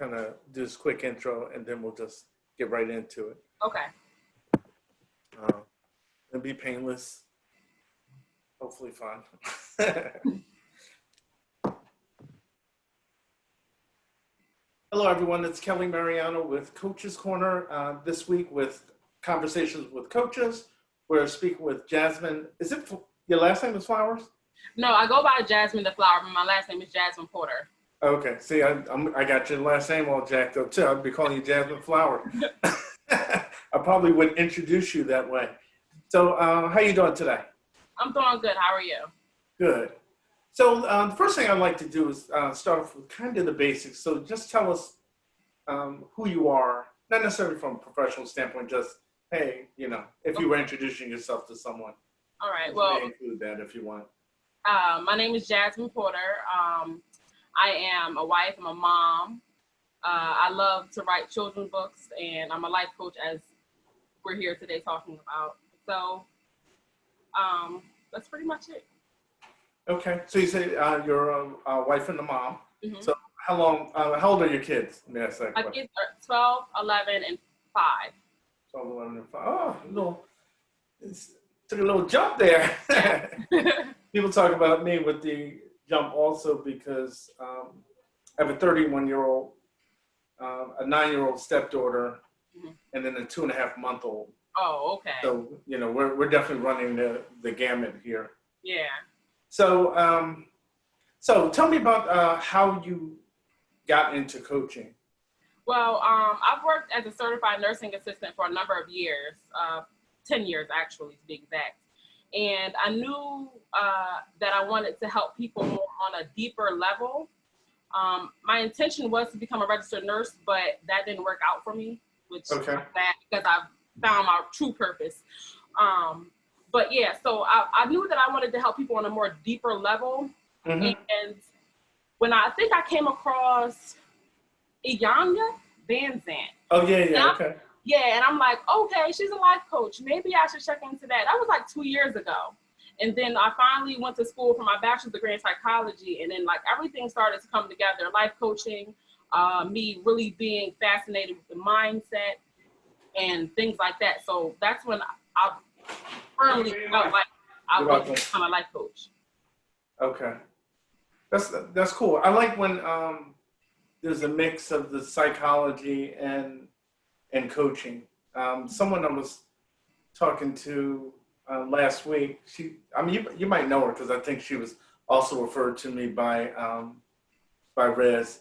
kind of do this quick intro, and then we'll just get right into it. Okay. It'll be painless, hopefully fun. Hello, everyone. It's Kelly Mariano with Coach's Corner. This week with Conversations with Coaches. We're speaking with Jasmin. Is it your last name is Flowers? No, I go by Jasmin the Flower, but my last name is Jasmin Porter. Okay. See, I got your last name all jacked up too. I'd be calling you Jasmin Flower. I probably would introduce you that way. So, how you doing today? I'm doing good. How are you? Good. So, the first thing I'd like to do is start off with kind of the basics. So, just tell us who you are, not necessarily from a professional standpoint, just, hey, if you were introducing yourself to someone. All right. You Well, may include that if you want. my name is Jasmin Porter. I am a wife. I'm a mom. I love to write children's books, and I'm a life coach, as we're here today talking about. So, that's pretty much it. Okay. So, you say you're a wife and a mom. Mm-hmm. So, how old are your kids? Let me ask that My question. kids are 12, 11, and 5. 12, 11, and 5. Oh, took a little jump there. People talk about me with the jump also because I have a 31-year-old, a 9-year-old stepdaughter, Mm-hmm. and then a 2.5-month-old. Oh, okay. So we're definitely running the gamut here. Yeah. So tell me about how you got into coaching. Well, I've worked as a certified nursing assistant for a number of years, 10 years actually to be exact. And I knew that I wanted to help people more on a deeper level. My intention was to become a registered nurse, but that didn't work out for me, which is bad because I found my true purpose. But yeah, so I knew that I wanted to help people on a more deeper level. Mm-hmm. And when I think I came across Iyanya Van Zant. Oh, yeah, okay. Yeah, and I'm like, okay, she's a life coach. Maybe I should check into that. That was like 2 years ago. And then I finally went to school for my bachelor's degree in psychology. And then like everything started to come together, life coaching, me really being fascinated with the mindset and things like that. So that's when I firmly felt like I was to become a life coach. Okay. That's cool. I like when there's a mix of the psychology and coaching. Someone I was talking to last week, you might know her because I think she was also referred to me by Rez,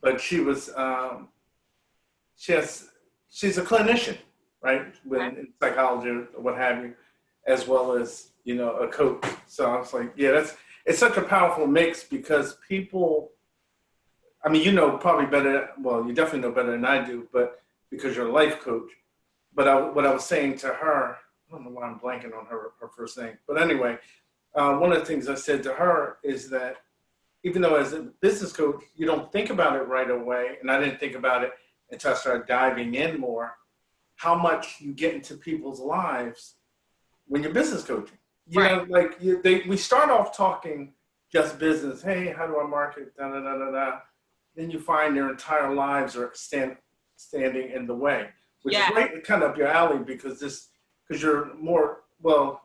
but she's a clinician, right? In psychology or what have you, as well as a coach. So I was like, yeah, it's such a powerful mix because people. I mean, probably better. Well, you definitely know better than I do, but because you're a life coach. But what I was saying to her, I don't know why I'm blanking on her first name. But anyway, one of the things I said to her is that even though as a business coach, you don't think about it right away, and I didn't think about it until I started diving in more, how much you get into people's lives when you're business coaching. We start off talking just business. Hey, how do I market? Da da da da da. Then you find their entire lives are standing in the way, which is right kind of up your alley because you're more, well,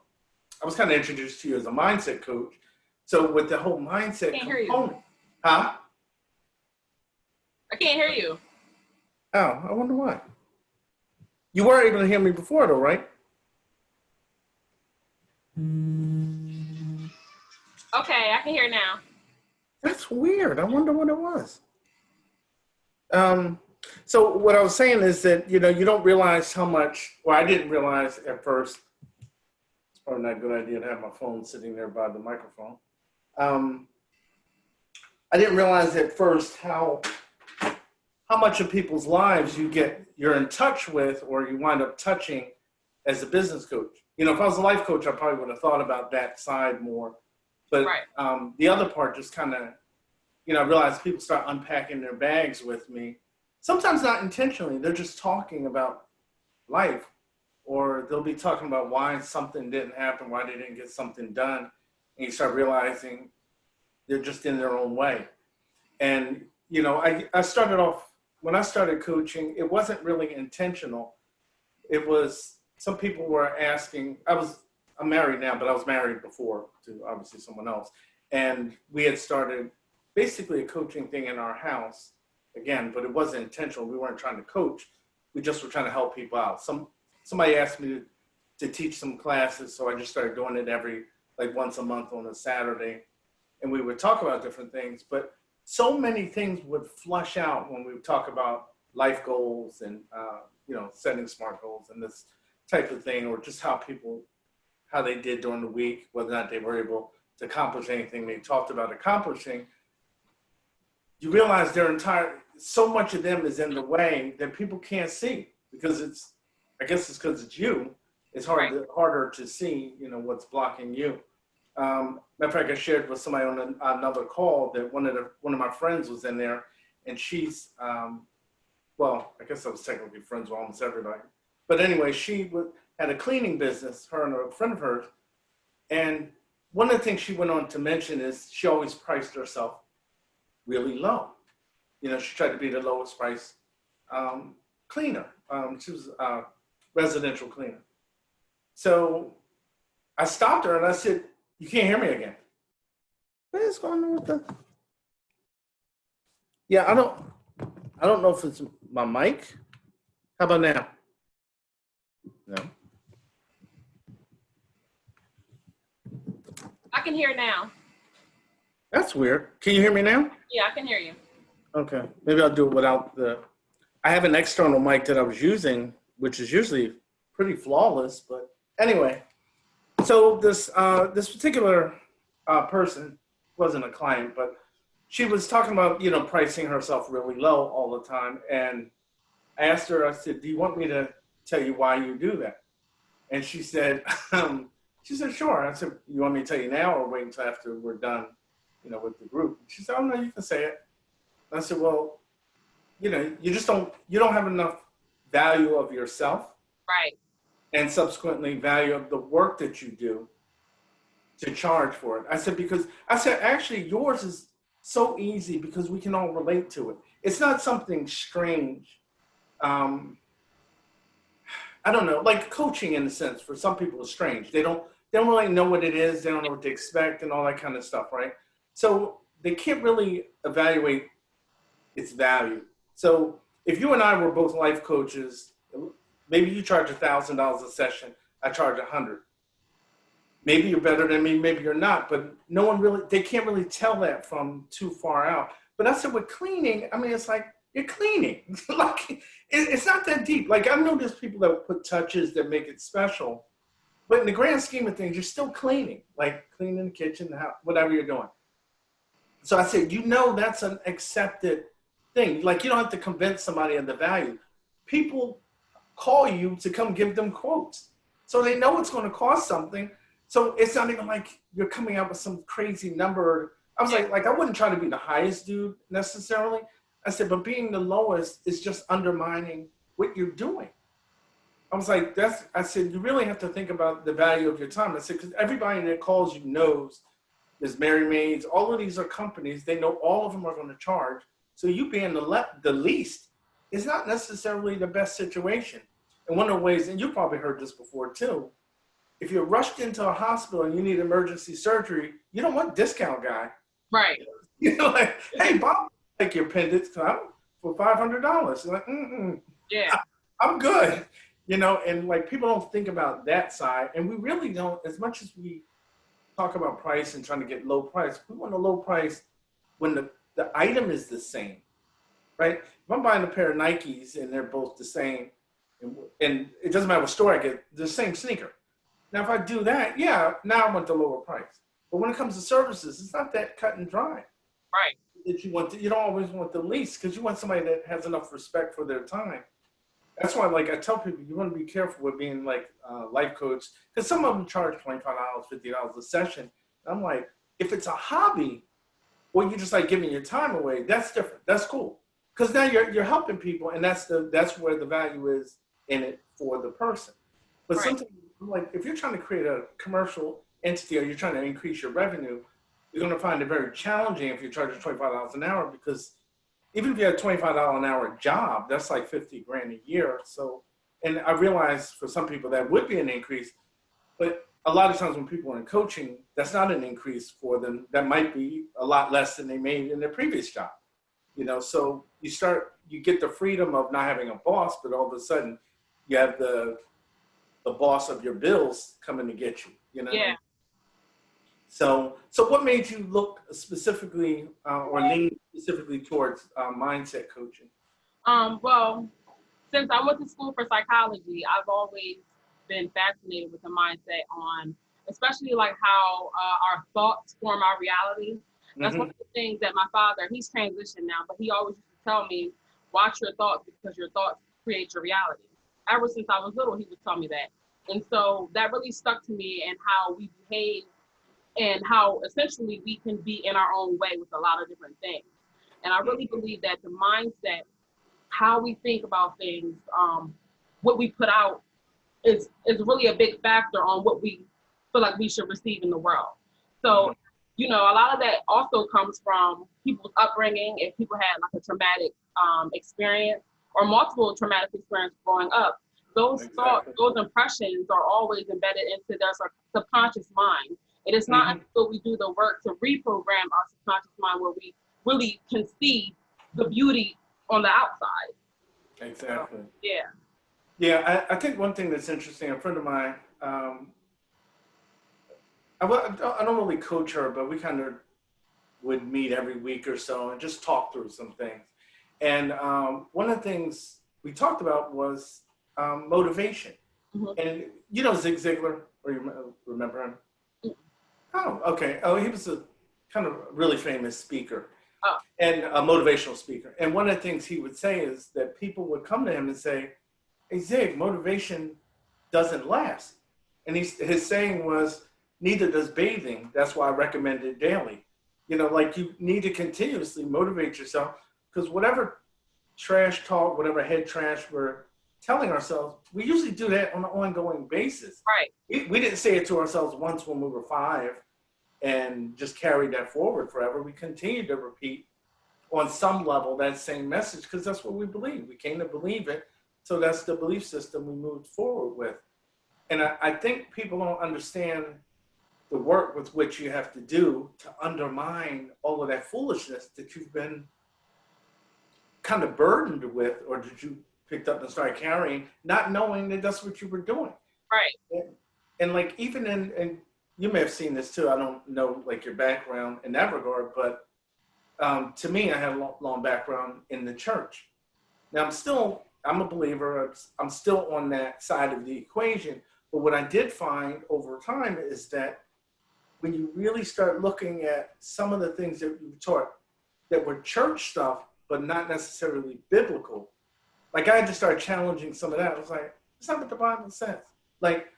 I was kind of introduced to you as a mindset coach. So with the whole mindset component, huh? I can't hear you. Oh, I wonder why. You were able to hear me before though, right? Okay, I can hear now. That's weird. I wonder what it was. So what I was saying is that, you don't realize how much, well, I didn't realize at first, it's probably not a good idea to have my phone sitting there by the microphone. I didn't realize at first how much of people's lives you're in touch with or you wind up touching as a business coach. If I was a life coach, I probably would have thought about that side more. But the other part just kind of, I realized people start unpacking their bags with me. Sometimes not intentionally. They're just talking about life. Or they'll be talking about why something didn't happen, why they didn't get something done. And you start realizing they're just in their own way. And, I started off when I started coaching, it wasn't really intentional. It was, some people were asking, I'm married now, but I was married before to obviously someone else. And we had started basically a coaching thing in our house again, but it wasn't intentional. We weren't trying to coach. We just were trying to help people out. Somebody asked me to teach some classes. So I just started doing it like once a month on a Saturday. And we would talk about different things, but so many things would flush out when we would talk about life goals and, setting smart goals and this type of thing, or just how they did during the week, whether or not they were able to accomplish anything they talked about accomplishing. You realize so much of them is in the way that people can't see because I guess it's because it's you. It's harder to see, what's blocking you. Matter of fact, I shared with somebody on another call that one of my friends was in there, and she's, I guess I was technically friends with almost everybody. But anyway, she had a cleaning business, her and a friend of hers. And one of the things she went on to mention is she always priced herself really low. She tried to be the lowest price cleaner. She was a residential cleaner. So I stopped her and I said, "You can't hear me again." What is going on with the? Yeah, I don't know if it's my mic. How about now? No. I can hear now. That's weird. Can you hear me now? Yeah, I can hear you. Okay. Maybe I'll do it without I have an external mic that I was using, which is usually pretty flawless, but anyway. So this particular person wasn't a client, but she was talking about, pricing herself really low all the time. And I asked her, I said, "Do you want me to tell you why you do that?" And she said, "Sure." I said, "You want me to tell you now or wait until after we're done, with the group?" She said, "Oh, no, you can say it." And I said, "Well, you don't have enough value of yourself. Right. And subsequently value of the work that you do to charge for it." I said, "Actually, yours is so easy because we can all relate to it. It's not something strange. I don't know, like coaching in a sense, for some people is strange. They don't really know what it is. They don't know what to expect and all that kind of stuff, right? So they can't really evaluate its value. So if you and I were both life coaches, maybe you charge $1,000 a session, I charge $100. Maybe you're better than me, maybe you're not, but they can't really tell that from too far out. But I said with cleaning, it's like, you're cleaning. Like, it's not that deep. Like, I know there's people that put touches that make it special, but in the grand scheme of things, you're still cleaning, like cleaning the kitchen, the house, whatever you're doing. So I said, that's an accepted thing. Like, you don't have to convince somebody of the value. People call you to come give them quotes. So they know it's going to cost something. So it's not even like you're coming out with some crazy number. I was like I wouldn't try to be the highest dude necessarily. I said, but being the lowest is just undermining what you're doing. I was like, I said, you really have to think about the value of your time. I said, because everybody that calls you knows there's Mary Maids, all of these are companies. They know all of them are going to charge. So you being the least is not necessarily the best situation. And one of the ways, and you probably heard this before too, if you're rushed into a hospital and you need emergency surgery, you don't want discount guy. Right. Like, "Hey, Bob, take your pendants for $500. You're like, yeah, I'm good. And like people don't think about that side. And we really don't, as much as we talk about price and trying to get low price, we want a low price when the item is the same, right? If I'm buying a pair of Nikes and they're both the same, and it doesn't matter what store I get, the same sneaker. Now, if I do that, now I want the lower price. But when it comes to services, it's not that cut and dry. Right. That you don't always want the least because you want somebody that has enough respect for their time. That's why, like, I tell people, you want to be careful with being like a life coach because some of them charge $25, $50 a session. I'm like, if it's a hobby or you're just like giving your time away, that's different. That's cool because now you're helping people, and that's where the value is in it for the person. But sometimes, like, if you're trying to create a commercial entity or you're trying to increase your revenue, you're going to find it very challenging if you're charging $25 an hour because even if you had a $25 an hour job, that's like 50 grand a year. So, and I realize for some people that would be an increase, but a lot of times when people are in coaching, that's not an increase for them. That might be a lot less than they made in their previous job. So you get the freedom of not having a boss, but all of a sudden you have the boss of your bills coming to get you. Yeah. So what made you look specifically or lean specifically towards mindset coaching? Well, since I went to school for psychology, I've always been fascinated with the mindset on, especially like how our thoughts form our reality. That's one Mm-hmm. of the things that my father, he's transitioned now, but he always used to tell me, watch your thoughts because your thoughts create your reality. Ever since I was little, he would tell me that. And so that really stuck to me and how we behave and how essentially we can be in our own way with a lot of different things. And I really believe that the mindset, how we think about things, what we put out is really a big factor on what we feel like we should receive in the world. Mm-hmm. So, a lot of that also comes from people's upbringing. If people had like a traumatic experience or multiple traumatic experience growing up, those thoughts, Exactly. those impressions are always embedded into their subconscious mind. It is not Mm-hmm. until we do the work to reprogram our subconscious mind where we really can see the beauty on the outside. So, Exactly. yeah. Yeah, I think one thing that's interesting, a friend of mine, I don't really coach her, but we kind of would meet every week or so and just talk through some things. And one of the things we talked about was motivation. Mm-hmm. And Zig Ziglar, or you remember him? Mm-hmm. Oh, okay. Oh, he was a kind of really famous speaker Oh, and a motivational speaker. And one of the things he would say is that people would come to him and say, "Hey, Zig, motivation doesn't last." And his saying was, "Neither does bathing. That's why I recommend it daily." Like you need to continuously motivate yourself because whatever trash talk, whatever head trash we're telling ourselves, we usually do that on an ongoing basis. right. We didn't say it to ourselves once when we were 5 and just carried that forward forever. We continue to repeat on some level that same message because that's what we believe. We came to believe it. So that's the belief system we moved forward with. And I think people don't understand the work with which you have to do to undermine all of that foolishness that you've been kind of burdened with, or that you picked up and started carrying, not knowing that that's what you were doing. Right. And like even and you may have seen this too. I don't know like your background in that regard, but to me, I had a long background in the church. Now I'm a believer. I'm still on that side of the equation. But what I did find over time is that when you really start looking at some of the things that you taught that were church stuff, but not necessarily biblical, like I had to start challenging some of that. I was like, it's not what the Bible says. Like,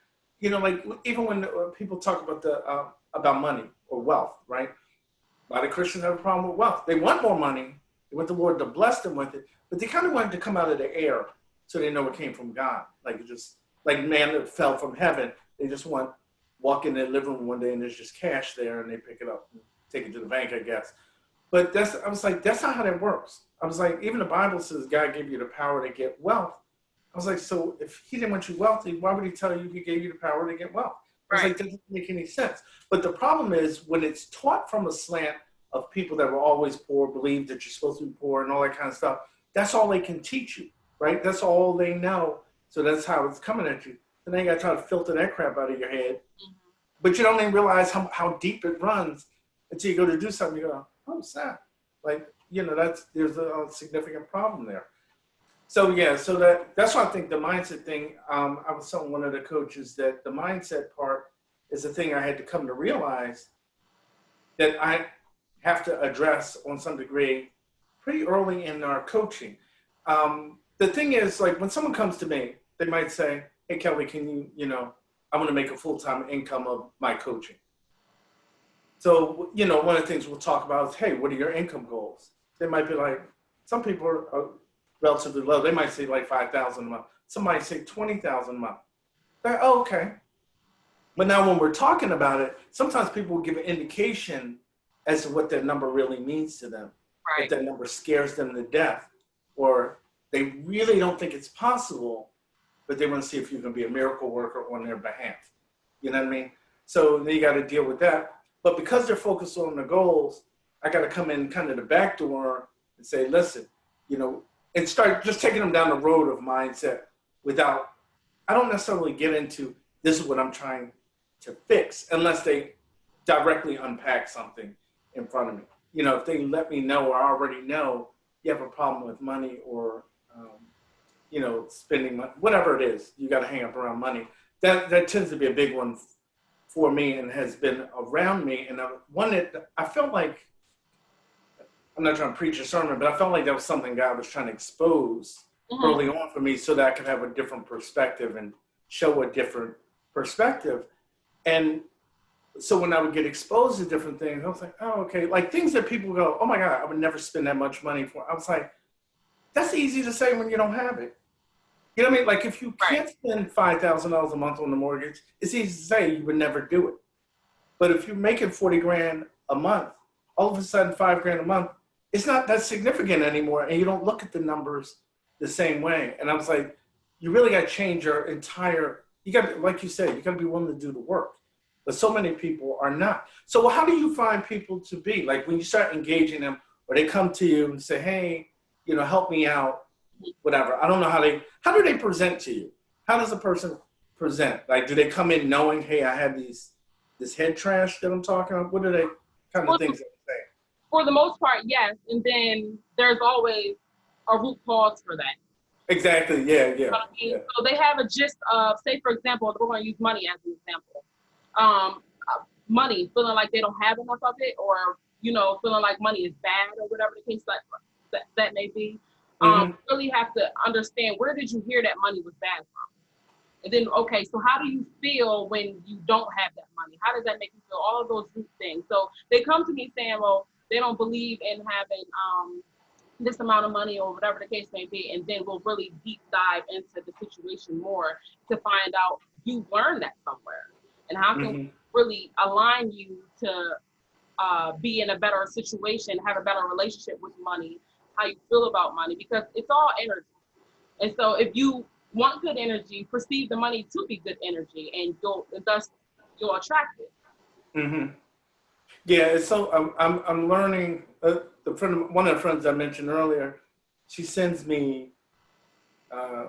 like even when people talk about about money or wealth, right? A lot of Christians have a problem with wealth. They want more money. They want the Lord to bless them with it, but they kind of want it to come out of the air so they know it came from God. Like it just like man that fell from heaven. They just want walk in their living room one day and there's just cash there and they pick it up and take it to the bank, I guess. But I was like, that's not how that works. I was like, even the Bible says God gave you the power to get wealth. I was like, so if he didn't want you wealthy, why would he tell you he gave you the power to get wealth? I was Right. like, that doesn't make any sense. But the problem is when it's taught from a slant of people that were always poor, believe that you're supposed to be poor and all that kind of stuff, that's all they can teach you, right? That's all they know. So that's how it's coming at you. And then you got to try to filter that crap out of your head. Mm-hmm. But you don't even realize how deep it runs until you go to do something. You go, oh, snap. Like, there's a significant problem there. So yeah, so that's why I think the mindset thing. I was telling one of the coaches that the mindset part is the thing I had to come to realize that I have to address on some degree pretty early in our coaching. The thing is, like when someone comes to me, they might say, "Hey Kelly, can I want to make a full-time income of my coaching." So one of the things we'll talk about is, "Hey, what are your income goals?" They might be like, some people are relatively low. They might say like 5,000 a month. Some might say 20,000 a month. They're, oh, okay. But now when we're talking about it, sometimes people will give an indication as to what that number really means to them. if that number scares them to death, or they really don't think it's possible, but they want to see if you can be a miracle worker on their behalf. You know what I mean? So then you got to deal with that. But because they're focused on the goals, I got to come in kind of the back door and say, listen, you know, and start just taking them down the road of mindset without, I don't necessarily get into this is what I'm trying to fix unless they directly unpack something in front of me. You know, if they let me know or I already know you have a problem with money or, you know, spending money, whatever it is, you got to hang up around money. That tends to be a big one for me and has been around me. And one that I felt like, I'm not trying to preach a sermon, but I felt like that was something God was trying to expose early on for me so that I could have a different perspective and show a different perspective. And so when I would get exposed to different things, I was like, oh, okay. Like things that people go, oh my God, I would never spend that much money for. I was like, that's easy to say when you don't have it. You know what I mean? Like if you can't spend $5,000 a month on the mortgage, it's easy to say you would never do it. But if you're making 40 grand a month, all of a sudden 5 grand a month, it's not that significant anymore. And you don't look at the numbers the same way. And I was like, you really got to change your entire, you got to, like you said, you got to be willing to do the work. But so many people are not. So how do you find people to be? Like when you start engaging them or they come to you and say, hey, you know, help me out, whatever. I don't know how do they present to you? How does a person present? Like, do they come in knowing, hey, I have this head trash that I'm talking about? What are they kind of things that they say? For the most part, yes. And then there's always a root cause for that. Exactly. Yeah. You know what I mean? Yeah. So they have a gist of, say, for example, we're going to use money as an example. Money, feeling like they don't have enough of it, or you know, feeling like money is bad, or whatever the case that may be. Really have to understand, where did you hear that money was bad from? And then, okay, so how do you feel when you don't have that money? How does that make you feel? All of those root things. So they come to me saying, well, they don't believe in having this amount of money or whatever the case may be, and then we'll really deep dive into the situation more to find out you learned that somewhere, and how can we really align you to be in a better situation, have a better relationship with money, how you feel about money, because it's all energy. And so if you want good energy, perceive the money to be good energy, and you'll attract it. Yeah, so I'm learning. One of the friends I mentioned earlier, she sends me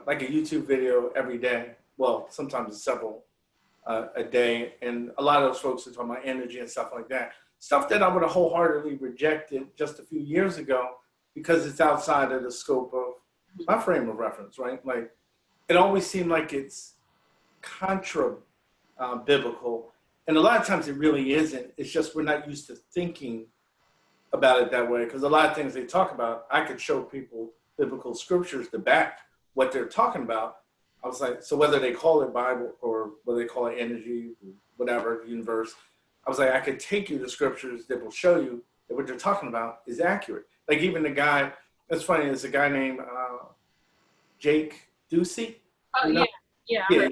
like a YouTube video every day. Well, sometimes it's several a day, and a lot of those folks are talking about energy and stuff like that. Stuff that I would have wholeheartedly rejected just a few years ago because it's outside of the scope of my frame of reference, right? Like it always seemed like it's contra biblical. And a lot of times it really isn't. It's just we're not used to thinking about it that way, because a lot of things they talk about, I could show people biblical scriptures to back what they're talking about. I was like, so whether they call it Bible or whether they call it energy, whatever, universe, I was like, I could take you to scriptures that will show you that what they're talking about is accurate. Like even the guy, that's funny, there's a guy named Jake Ducey. You know? Yeah.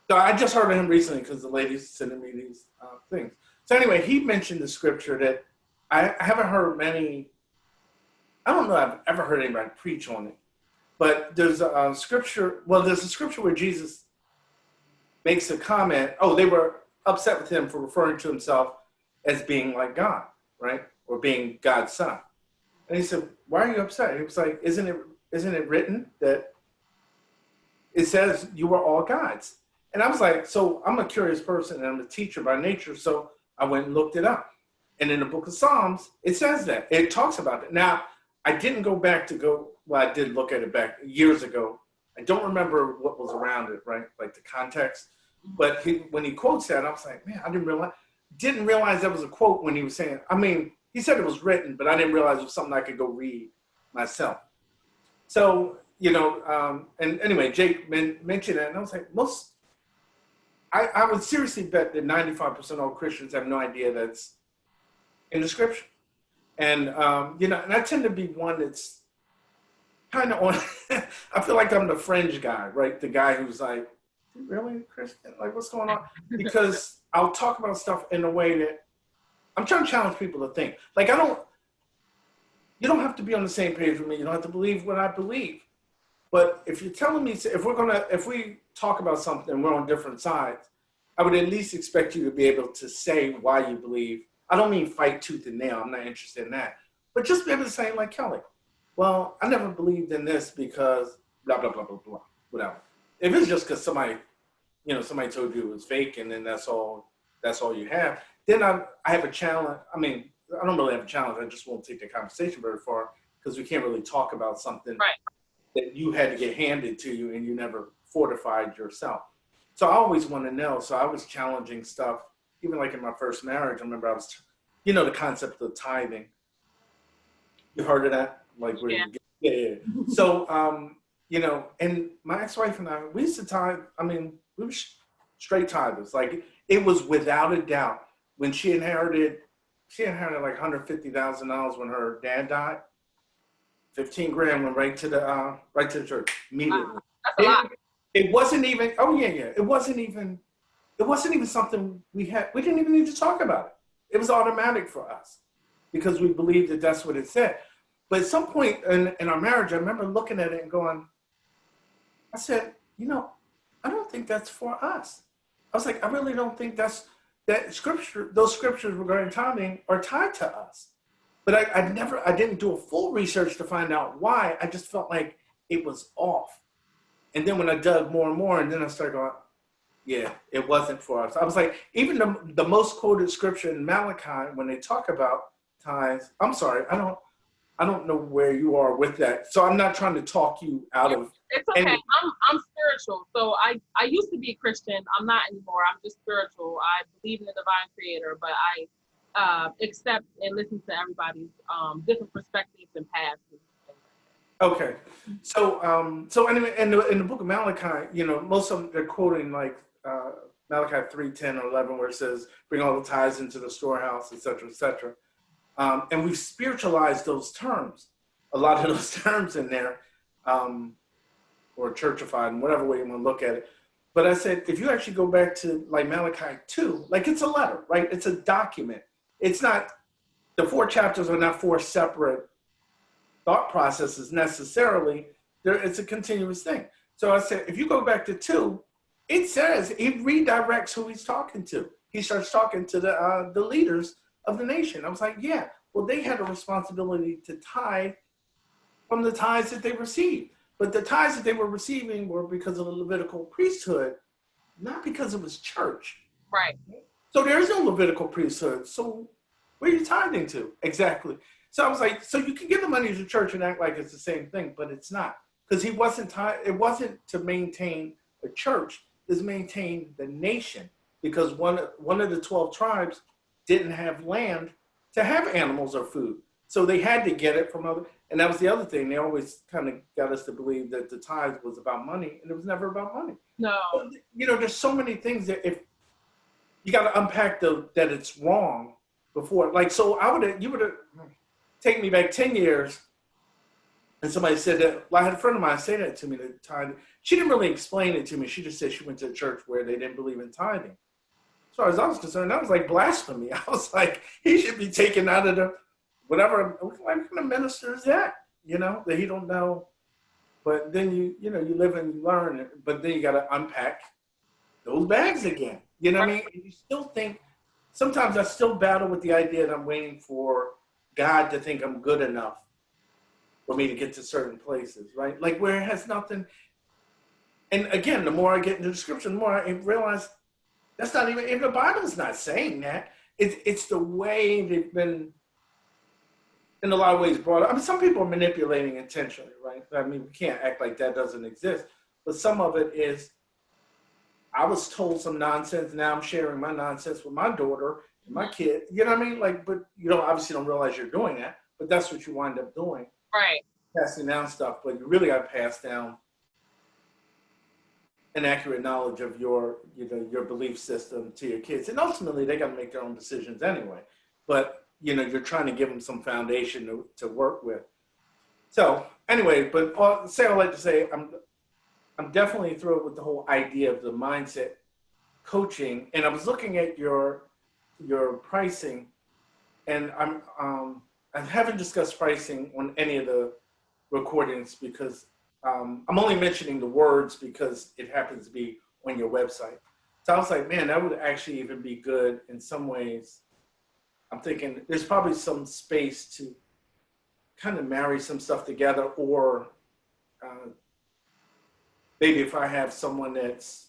So I just heard of him recently because the lady's sending me these things. So anyway, he mentioned the scripture that I haven't heard many, I don't know if I've ever heard anybody preach on it, but there's a scripture, there's a scripture where Jesus makes a comment, they were upset with him for referring to himself as being like God, right? Or being God's son. And he said, why are you upset? And he was like, isn't it written that it says you are all gods? And I was like, so I'm a curious person and I'm a teacher by nature. So I went and looked it up. And in the book of Psalms, it says that. It talks about it. Now, I didn't go back I did look at it back years ago. I don't remember what was around it, right? Like the context. But when he quotes that, I was like, man, I didn't realize that was a quote when he was saying, he said it was written, but I didn't realize it was something I could go read myself. So, and anyway, Jake mentioned that, and I was like, I would seriously bet that 95% of all Christians have no idea that's in the scripture. And, and I tend to be one that's kind of on, I feel like I'm the fringe guy, right? The guy who's like, really, Christian? Like, what's going on? Because I'll talk about stuff in a way that I'm trying to challenge people to think. Like, you don't have to be on the same page with me. You don't have to believe what I believe. But if you're telling me, if we talk about something, we're on different sides, I would at least expect you to be able to say why you believe. I don't mean fight tooth and nail. I'm not interested in that. But just be able to say, like Kelly, well, I never believed in this because blah, blah, blah, blah, blah, whatever. If it's just because somebody told you it was fake and then that's all you have, then I have a challenge. I mean, I don't really have a challenge. I just won't take the conversation very far because we can't really talk about something Right. that you had to get handed to you and you never fortified yourself. So I always want to know. So I was challenging stuff, even like in my first marriage. I remember the concept of tithing. You heard of that? Like where Yeah. yeah. So, and my ex-wife and I, we used to tithe. I mean, we were straight tithers. Like it was without a doubt when she inherited like $150,000 when her dad died. 15 grand went right to the church immediately. That's a lot. It wasn't even, oh yeah. It wasn't even something we didn't even need to talk about it. It was automatic for us because we believed that that's what it said. But at some point in our marriage, I remember looking at it and going, I said, I don't think that's for us. I was like, I really don't think that those scriptures regarding tithing are tied to us. But I didn't do a full research to find out why. I just felt like it was off. And then when I dug more and more, and then I started going, yeah, it wasn't for us. I was like, even the most quoted scripture in Malachi, when they talk about tithes, I'm sorry, I don't know where you are with that. So I'm not trying to talk you out of. It's okay. I'm spiritual. So I used to be a Christian. I'm not anymore. I'm just spiritual. I believe in the divine creator, but I accept and listen to everybody's different perspectives and paths. Okay, so anyway, in the book of Malachi, most of them they're quoting like Malachi 3:10 or 11, where it says, "Bring all the tithes into the storehouse," etc., etc. And we've spiritualized those terms, a lot of those terms in there, or churchified, in whatever way you want to look at it. But I said, if you actually go back to like Malachi 2, like it's a letter, right? It's a document. It's not, the 4 chapters are not 4 separate thought processes necessarily. It's a continuous thing. So I said, if you go back to 2, it says he redirects who he's talking to. He starts talking to the leaders of the nation. I was like, yeah, well, they had a responsibility to tithe from the tithes that they received. But the tithes that they were receiving were because of the Levitical priesthood, not because it was church. Right. So there is no Levitical priesthood. So where are you tithing to? Exactly. So I was like, so you can give the money to church and act like it's the same thing, but it's not. Because it wasn't to maintain a church, it's maintain the nation. Because one of the 12 tribes didn't have land to have animals or food. So they had to get it from other, and that was the other thing. They always kind of got us to believe that the tithe was about money, and it was never about money. No. So, there's so many things that if you got to unpack that it's wrong before. Like, so you would have taken me back 10 years, and somebody said that, well, I had a friend of mine say that to me, that tithing. She didn't really explain it to me. She just said she went to a church where they didn't believe in tithing. As far as I was concerned, that was like blasphemy. I was like, he should be taken out of the whatever. What kind of minister is that? That he don't know. But then you live and you learn. But then you got to unpack those bags again. You know what I mean? And you still think. Sometimes I still battle with the idea that I'm waiting for God to think I'm good enough for me to get to certain places, right? Like where it has nothing. And again, the more I get into the scripture, the more I realize that's not even, if the Bible's not saying that. It's the way they've been, in a lot of ways, brought up. I mean, some people are manipulating intentionally, right? I mean, we can't act like that doesn't exist. But some of it is, I was told some nonsense. Now I'm sharing my nonsense with my daughter and my kid. You know what I mean? Like, but you obviously don't realize you're doing that. But that's what you wind up doing. Right. Passing down stuff. But you really got to pass down an accurate knowledge of your belief system to your kids. And ultimately, they got to make their own decisions anyway. But, you're trying to give them some foundation to work with. So anyway, but all I like to say, I'm definitely thrilled with the whole idea of the mindset coaching. And I was looking at your pricing, and I I haven't discussed pricing on any of the recordings because I'm only mentioning the words because it happens to be on your website. So I was like, man, that would actually even be good in some ways. I'm thinking there's probably some space to kind of marry some stuff together, or uh, maybe if I have someone that's,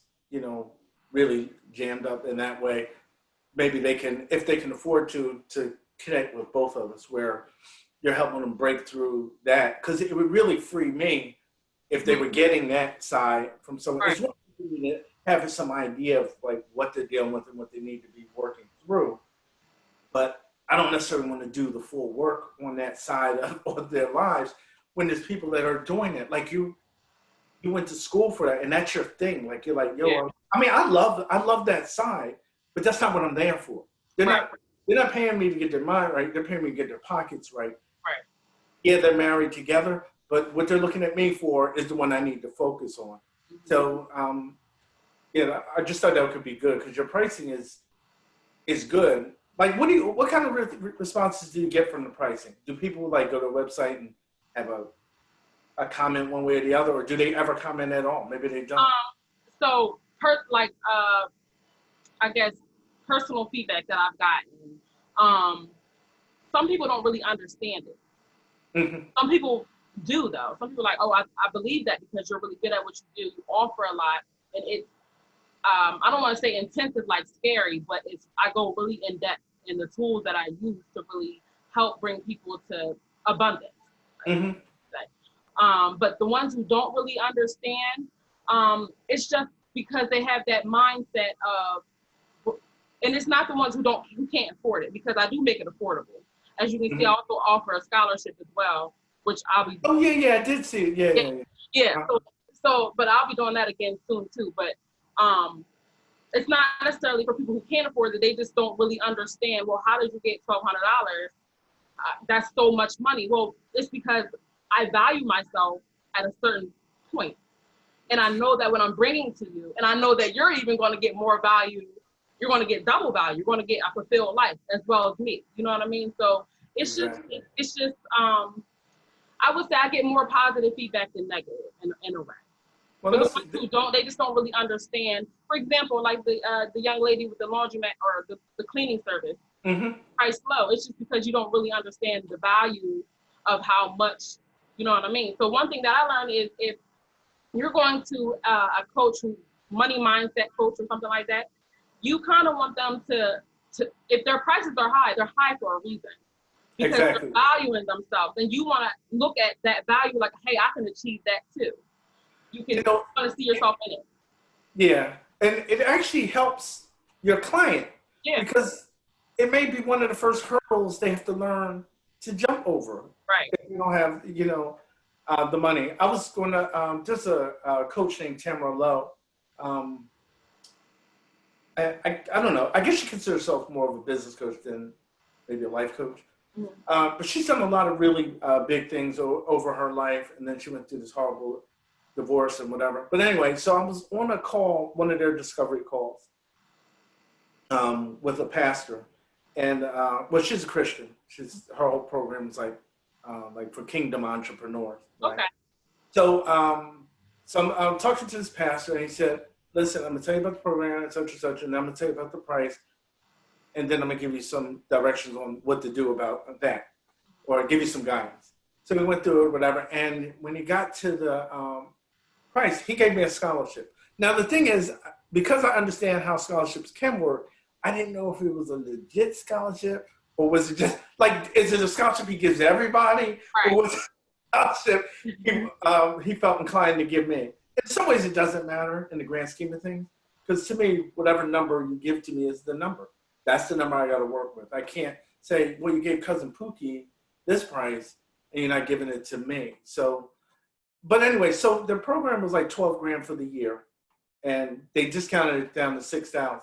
really jammed up in that way, maybe they can, if they can afford to connect with both of us, where you're helping them break through that, because it would really free me if they were getting that side from someone. Right. It's one thing to having some idea of like what they're dealing with and what they need to be working through, but I don't necessarily want to do the full work on that side of their lives when there's people that are doing it. Like you went to school for that, and that's your thing. Like you're like, yo, Yeah. I mean, I love that side, but that's not what I'm there for. Right. They're not paying me to get their mind right. They're paying me to get their pockets right. Right. Yeah, they're married together, but what they're looking at me for is the one I need to focus on. So, I just thought that could be good because your pricing is good. Like, what kind of responses do you get from the pricing? Do people like go to a website and have a comment one way or the other, or do they ever comment at all? Maybe they don't. So, I guess personal feedback that I've gotten, some people don't really understand it. Mm-hmm. Some people do though. Some people are like, oh, I believe that because you're really good at what you do. You offer a lot, and it's I don't want to say intensive like scary, but I go really in depth in the tools that I use to really help bring people to abundance. Mm-hmm. But the ones who don't really understand, it's just because they have that mindset of, and it's not the ones who can't afford it, because I do make it affordable. As you can see, I also offer a scholarship as well, which I'll be. Oh yeah, I did see it. Yeah. But I'll be doing that again soon too. But it's not necessarily for people who can't afford it. They just don't really understand. Well, how did you get $1,200? That's so much money. Well, it's because I value myself at a certain point, and I know that when I'm bringing to you, and I know that you're even going to get more value. You're going to get double value. You're going to get a fulfilled life as well as me. You know what I mean? So it's Exactly. just I would say I get more positive feedback than negative in a way. Well, For the ones who don't, they just don't really understand. For example, like the young lady with the laundromat or the cleaning service, mm-hmm. price low. It's just because you don't really understand the value of how much, you know what I mean? So one thing that I learned is if you're going to a coach who money mindset coach or something like that, you kind of want them to if their prices are high, they're high for a reason. Because Exactly. they're valuing themselves. And you want to look at that value like, hey, I can achieve that too. You can want to see yourself in it. Yeah. And it actually helps your client because it may be one of the first hurdles they have to learn to jump over. Right. If you don't have, the money. I was going to, there's a coach named Tamara Lowe. I don't know. I guess she considers herself more of a business coach than maybe a life coach. Mm-hmm. But she's done a lot of really big things over her life, and then she went through this horrible divorce and whatever. But anyway, so I was on a call, one of their discovery calls, with a pastor, and she's a Christian. Her whole program is like for kingdom entrepreneurs. Right? Okay. So I'm talking to this pastor, and he said, listen, I'm going to tell you about the program, and such, and I'm going to tell you about the price, and then I'm going to give you some directions on what to do about that, or give you some guidance. So we went through it, whatever, and when he got to the price, he gave me a scholarship. Now, the thing is, because I understand how scholarships can work, I didn't know if it was a legit scholarship, or was it just, like, is it a scholarship he gives everybody, right, or was it a scholarship he felt inclined to give me? In some ways, it doesn't matter in the grand scheme of things, because to me, whatever number you give to me is the number. That's the number I got to work with. I can't say, well, you gave Cousin Pookie this price, and you're not giving it to me. So, but anyway, so the program was like $12,000 for the year, and they discounted it down to $6,000.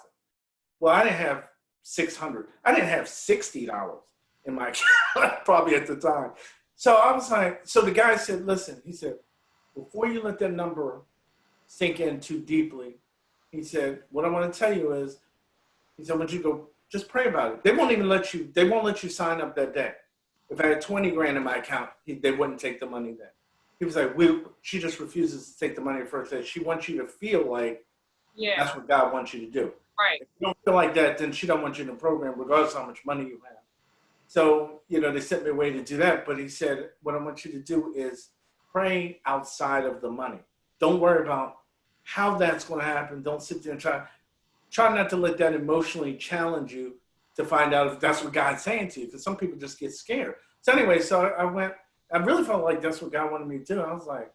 Well, I didn't have $600. I didn't have $60 in my account probably at the time. So I was like, so the guy said, listen, he said, before you let that number sink in too deeply, he said, what I want to tell you is, he said, I want you to go just pray about it. They won't let you sign up that day. If I had 20 grand in my account, they wouldn't take the money then. He was like, she just refuses to take the money first. That she wants you to feel like Yeah. that's what God wants you to do. Right. If you don't feel like that, then she don't want you in the program, regardless of how much money you have. So, they sent me a way to do that. But he said, what I want you to do is pray outside of the money. Don't worry about how that's going to happen. Don't sit there and try not to let that emotionally challenge you to find out if that's what God's saying to you. Because some people just get scared. So anyway, I really felt like that's what God wanted me to do. I was like,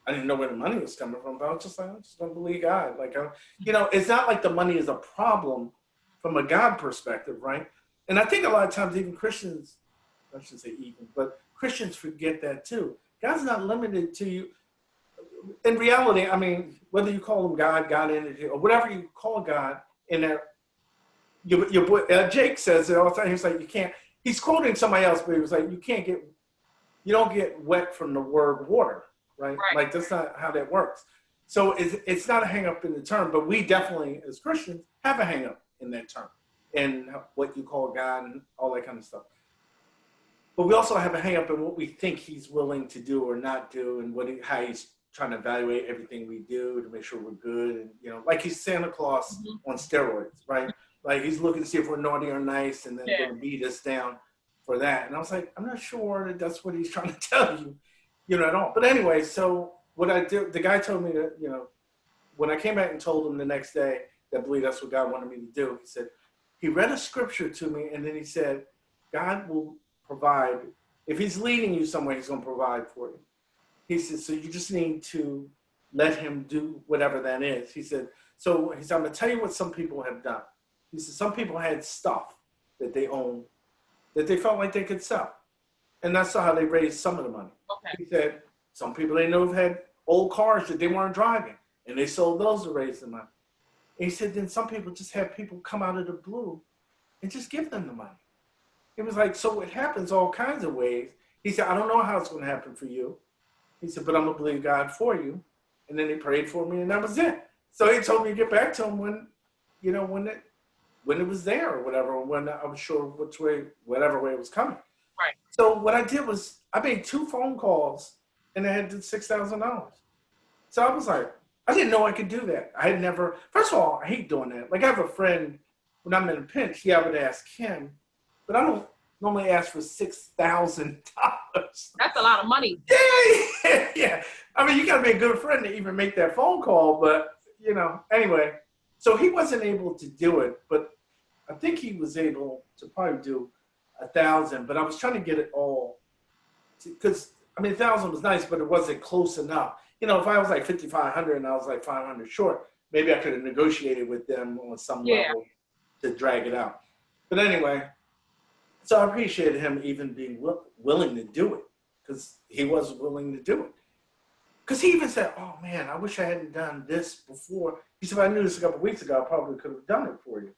I didn't know where the money was coming from, but I was just like, I'm just going to believe God. Like, it's not like the money is a problem from a God perspective, right? And I think a lot of times even Christians, I shouldn't say even, but Christians forget that too. God's not limited to you. In reality, I mean, whether you call him God, God energy, or whatever you call God, in there, your boy Jake says it all the time. He's like, he's quoting somebody else, but he was like, you don't get wet from the word water, right? Like that's not how that works. So it's not a hang up in the term, but we definitely, as Christians, have a hang up in that term and what you call God and all that kind of stuff. But we also have a hang up in what we think he's willing to do or not do, and how he's trying to evaluate everything we do to make sure we're good. And, like he's Santa Claus on steroids, right? Like he's looking to see if we're naughty or nice and then going to beat us down for that. And I was like, I'm not sure that that's what he's trying to tell you, at all. But anyway, so what I did, the guy told me that, when I came back and told him the next day that I believe that's what God wanted me to do, he said, he read a scripture to me and then he said, God will provide. If he's leading you somewhere, he's going to provide for you. He said, so you just need to let him do whatever that is. He said, I'm going to tell you what some people have done. He said, some people had stuff that they own that they felt like they could sell. And that's how they raised some of the money. Okay. He said, some people they know have had old cars that they weren't driving and they sold those to raise the money. And he said, then some people just have people come out of the blue and just give them the money. It was like, so it happens all kinds of ways. He said, I don't know how it's going to happen for you. He said, but I'm going to believe God for you. And then he prayed for me and that was it. So he told me to get back to him when it was there or whatever, when I was sure whatever way it was coming. Right. So what I did was I made 2 phone calls and I had $6,000. So I was like, I didn't know I could do that. I had never, first of all, I hate doing that. Like I have a friend, when I'm in a pinch, I would ask him, but I don't normally ask for $6,000. That's a lot of money. Yeah. I mean, you got to be a good friend to even make that phone call, but anyway. So he wasn't able to do it, but I think he was able to probably do 1,000, but I was trying to get it all because 1,000 was nice, but it wasn't close enough. If I was like 5,500 and I was like 500 short, maybe I could have negotiated with them on some level to drag it out. But anyway, so I appreciated him even being willing to do it because he was willing to do it. Because he even said, oh man, I wish I hadn't done this before. He said, if I knew this a couple of weeks ago, I probably could have done it for you.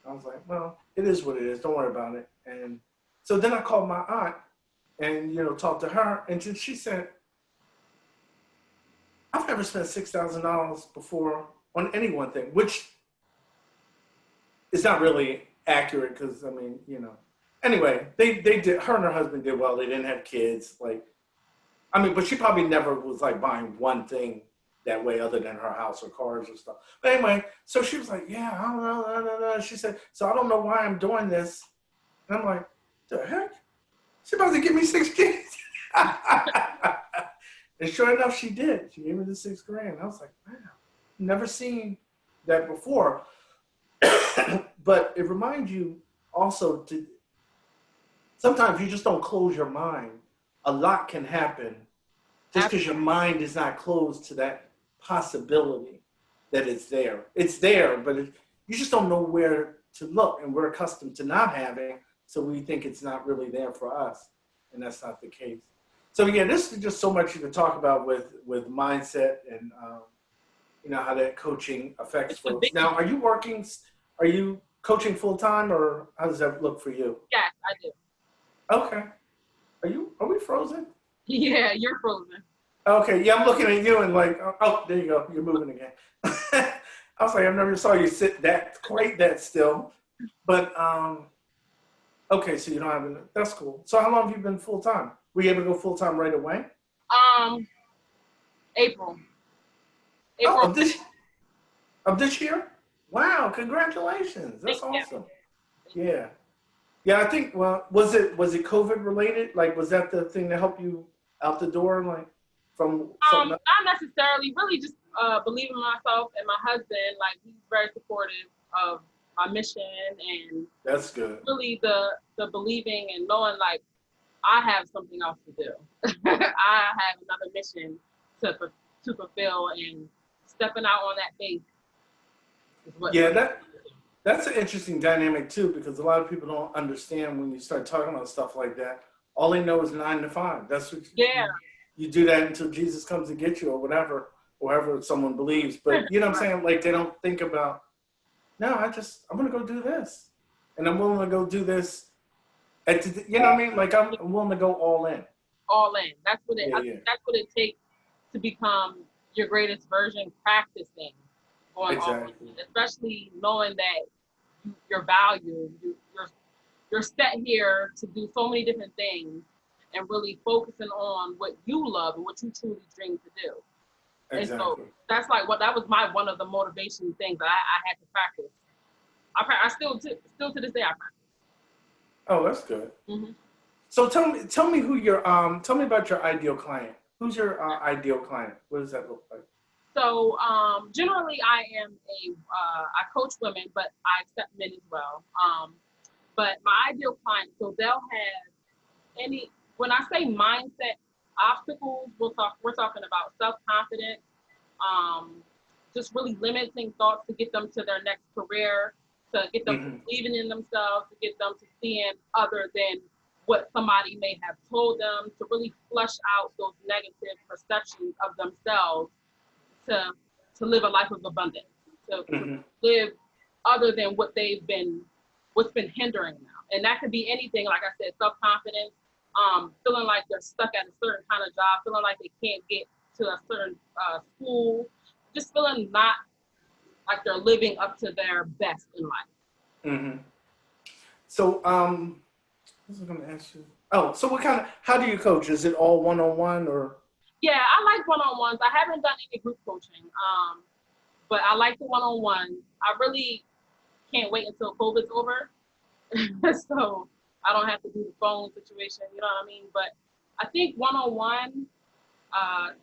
I was like, well, it is what it is. Don't worry about it. And so then I called my aunt and, talked to her. And she said, I've never spent $6,000 before on any one thing, which is not really accurate because, anyway, they did, her and her husband did well. They didn't have kids. But she probably never was like buying one thing that way other than her house or cars or stuff. But anyway, so she was like, yeah, I don't know. She said, so I don't know why I'm doing this. And I'm like, the heck? She's about to give me 6 kids. And sure enough, she did. She gave me the $6,000. I was like, wow, never seen that before. But it reminds you also sometimes you just don't close your mind. A lot can happen just because your mind is not closed to that possibility that it's there. It's there, but you just don't know where to look, and we're accustomed to not having, so we think it's not really there for us, and that's not the case. So yeah, this is just so much you can talk about with mindset and how that coaching affects folks. Now, are you coaching full time, or how does that look for you? Yes, I do. Okay. Are we frozen? Yeah, you're frozen. Okay, yeah, I'm looking at you and like, oh, there you go. You're moving again. I was like, I've never saw you sit quite that still. But Okay, so you don't have it. That's cool. So how long have you been full time? Were you able to go full time right away? Um, April. Oh, April. of this year? Wow, congratulations. That's Thank you. awesome. Yeah. Yeah, I think well, was it COVID related? Like was that the thing that helped you out the door like from something else? Not necessarily. Really, just believing in myself and my husband. Like he's very supportive of my mission, and That's good. really the believing and knowing like I have something else to do. I have another mission to fulfill, and stepping out on that faith is what. Yeah, that's an interesting dynamic too, because a lot of people don't understand when you start talking about stuff like that. All they know is 9 to 5. That's what Yeah. you do that until Jesus comes to get you or whatever, or whoever someone believes. But you know what I'm saying? Like they don't think about, no, I'm gonna go do this. And I'm willing to go do this you know what I mean? Like I'm willing to go all in. All in. That's what it. Yeah, I yeah. think that's what it takes to become your greatest version. Practicing, going all Exactly. in, especially knowing that your value. You're set here to do so many different things, and really focusing on what you love and what you truly dream to do. And so Exactly. that's like that was my one of the motivation things that I had to practice. I still to this day I practice. Oh, that's good. Mm-hmm. So tell me tell me about your ideal client. Who's your ideal client? What does that look like? So generally, I coach women, but I accept men as well. But my ideal client, so they'll have any. When I say mindset obstacles, we're talking about self confidence, just really limiting thoughts to get them to their next career, to get them believing in themselves, to get them to seeing other than what somebody may have told them, to really flush out those negative perceptions of themselves, to live a life of abundance, to live other than what's been hindering them. And that could be anything, like I said, self-confidence, feeling like they're stuck at a certain kind of job, feeling like they can't get to a certain school, just feeling not like they're living up to their best in life. Mm-hmm. So what was I going to ask you? Oh, so how do you coach? Is it all one-on-one or? Yeah, I like one-on-ones. I haven't done any group coaching, but I like the one-on-one. I really can't wait until COVID's over, so I don't have to do the phone situation. You know what I mean? But I think one-on-one,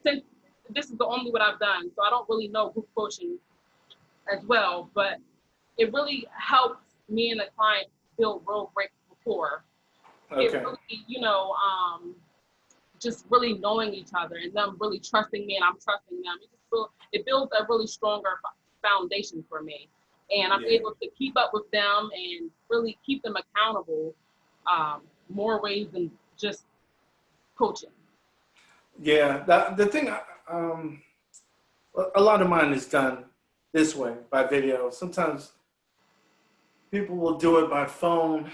since this is the only what I've done, so I don't really know group coaching as well. But it really helps me and the client build real great rapport. Okay. It really, just really knowing each other and them really trusting me and I'm trusting them. It builds a really stronger foundation for me. And I'm able to keep up with them and really keep them accountable more ways than just coaching. Yeah, the thing, a lot of mine is done this way by video. Sometimes people will do it by phone.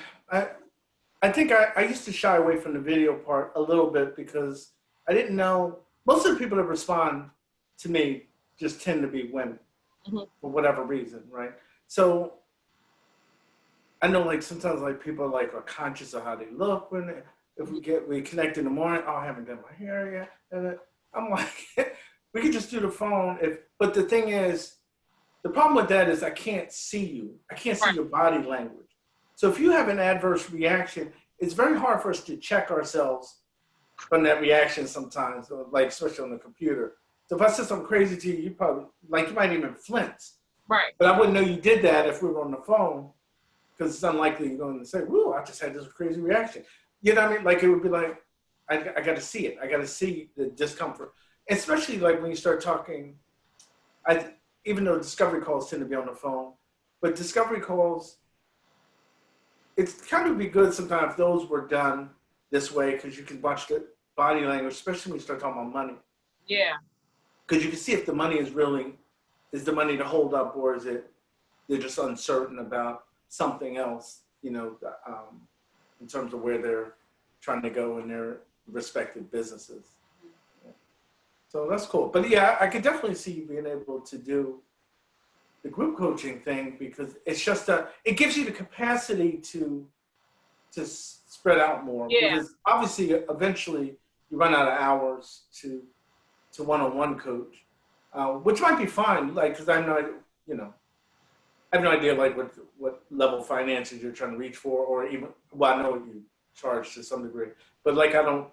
I think I used to shy away from the video part a little bit because I didn't know, most of the people that respond to me just tend to be women for whatever reason, right? So I know like sometimes like people are conscious of how they look if we connect in the morning. Oh, I haven't done my hair yet. And I'm like, we could just do the phone. But the thing is, the problem with that is I can't see you. I can't see your body language. So if you have an adverse reaction, it's very hard for us to check ourselves from that reaction sometimes, like especially on the computer. So if I said something crazy to you, you might even flinch. Right. But I wouldn't know you did that if we were on the phone, because it's unlikely you're going to say, "Whoa, I just had this crazy reaction." You know what I mean? Like it would be like, I got to see it. I got to see the discomfort, especially like when you start talking. Even though discovery calls tend to be on the phone, but discovery calls, it's kind of be good sometimes if those were done this way because you can watch the body language, especially when you start talking about money. Yeah. Because you can see if the money is the money to hold up, or is it they're just uncertain about something else, in terms of where they're trying to go in their respective businesses. Yeah. So that's cool. But yeah, I could definitely see you being able to do the group coaching thing because it's just it gives you the capacity to spread out more, Yeah. because obviously eventually you run out of hours to one-on-one coach, which might be fine. Like, because I'm not, you know, I have no idea like what level of finances you're trying to reach for, or even, well, I know what you charge to some degree, but like I don't,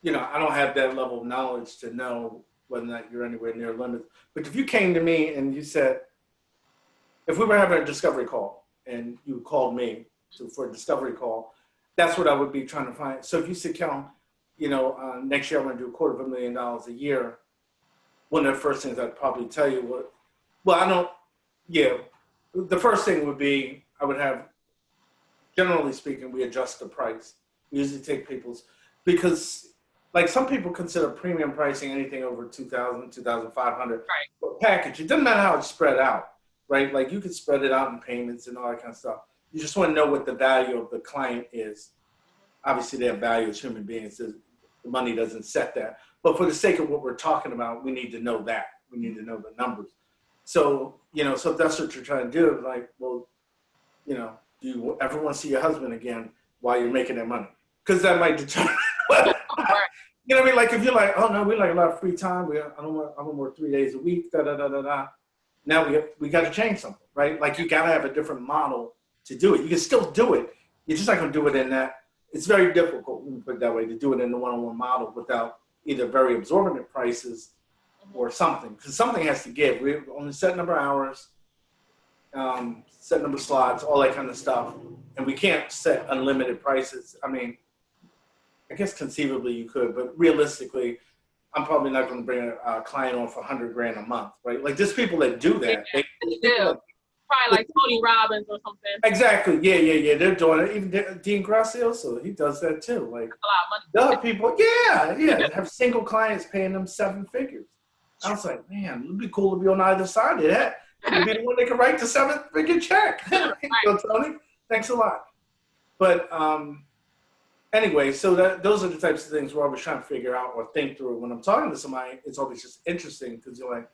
you know, I don't have that level of knowledge to know whether or not you're anywhere near limits. But if you came to me and you said, if we were having a discovery call and you called me for a discovery call, that's what I would be trying to find. So if you said, Cal, you know, next year I'm going to do $250,000 a year, one of the first things I'd probably tell you would, well, I don't, yeah, the first thing would be I would have, generally speaking, we adjust the price. We usually take people's, because like some people consider premium pricing anything over 2,000, 2,500 Right. for a package. It doesn't matter how it's spread out, right? Like you could spread it out in payments and all that kind of stuff. You just want to know what the value of the client is. Obviously, they have value as human beings. So the money doesn't set that. But for the sake of what we're talking about, we need to know that. We need to know the numbers. So, you know, so if that's what you're trying to do, like, well, you know, do you ever want to see your husband again while you're making that money? Because that might determine. Right. You know what I mean? Like if you're like, oh no, we like a lot of free time. I don't work 3 days a week. Da da da da da. Now we got to change something, right? Like you got to have a different model to do it. You can still do it. You're just not going to do it in that. It's very difficult, let me put it that way, to do it in the one-on-one model without either very absorbent prices or something, because something has to give. We only set number of hours, set number of slots, all that kind of stuff, and we can't set unlimited prices. I mean, I guess conceivably you could, but realistically, I'm probably not going to bring a client on for $100,000 a month, right? Like there's people that do that. Yeah, probably like Tony Robbins or something. Exactly. Yeah. They're doing it. Even Dean Grazioso, he does that too. Like a lot of money. the other people, yeah, have single clients paying them 7 figures. I was like, man, it'd be cool to be on either side of that. You'd be the one that can write the 7-figure check. Right. So, Tony, thanks a lot. But anyway, so those are the types of things we're always trying to figure out or think through. When I'm talking to somebody, it's always just interesting because you're like,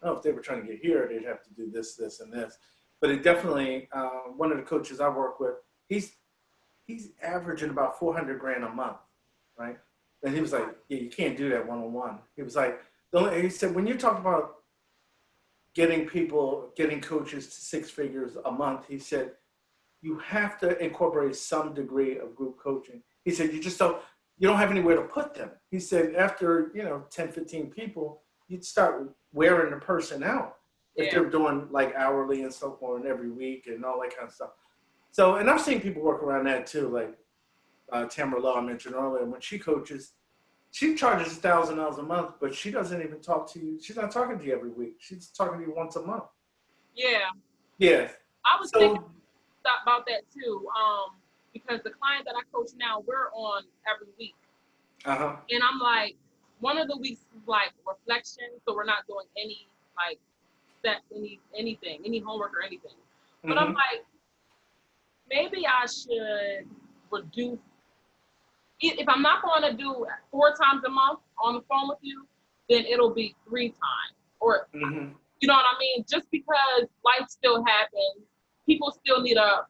oh, if they were trying to get here, they'd have to do this, this, and this. But it definitely, one of the coaches I work with, he's averaging about $400,000 a month, right? And he was like, yeah, you can't do that one-on-one. He was like, he said, when you talk about getting coaches to 6 figures a month, he said, you have to incorporate some degree of group coaching. He said, you don't have anywhere to put them. He said, after, 10, 15 people, you'd start wearing the person out. If they're doing like hourly and so forth and every week and all that kind of stuff. So, and I've seen people work around that too. Like Tamara Lowe I mentioned earlier, when she coaches, she charges $1,000 a month, but she doesn't even talk to you. She's not talking to you every week. She's talking to you once a month. Yeah. Yeah. I was thinking about that too, because the client that I coach now, we're on every week. Uh-huh. And I'm like, one of the weeks is like reflection, so we're not doing any like anything, any homework or anything. But I'm like, maybe I should reduce. If I'm not going to do 4 times a month on the phone with you, then it'll be 3 times. Or, you know what I mean? Just because life still happens, people still need a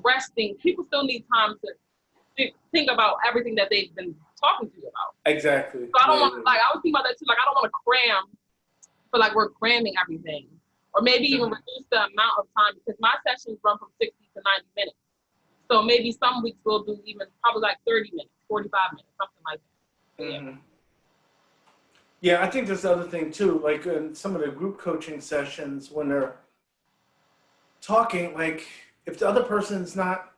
resting. People still need time to think about everything that they've been talking to you about. Exactly. So I don't want, like, I was thinking about that too. Like, I don't want to cram, but like we're cramming everything. Or maybe even reduce the amount of time, because my sessions run from 60 to 90 minutes. So maybe some weeks we'll do even probably like 30 minutes, 45 minutes, something like that. Yeah, I think there's the other thing too, like in some of the group coaching sessions when they're talking, like if the other person's not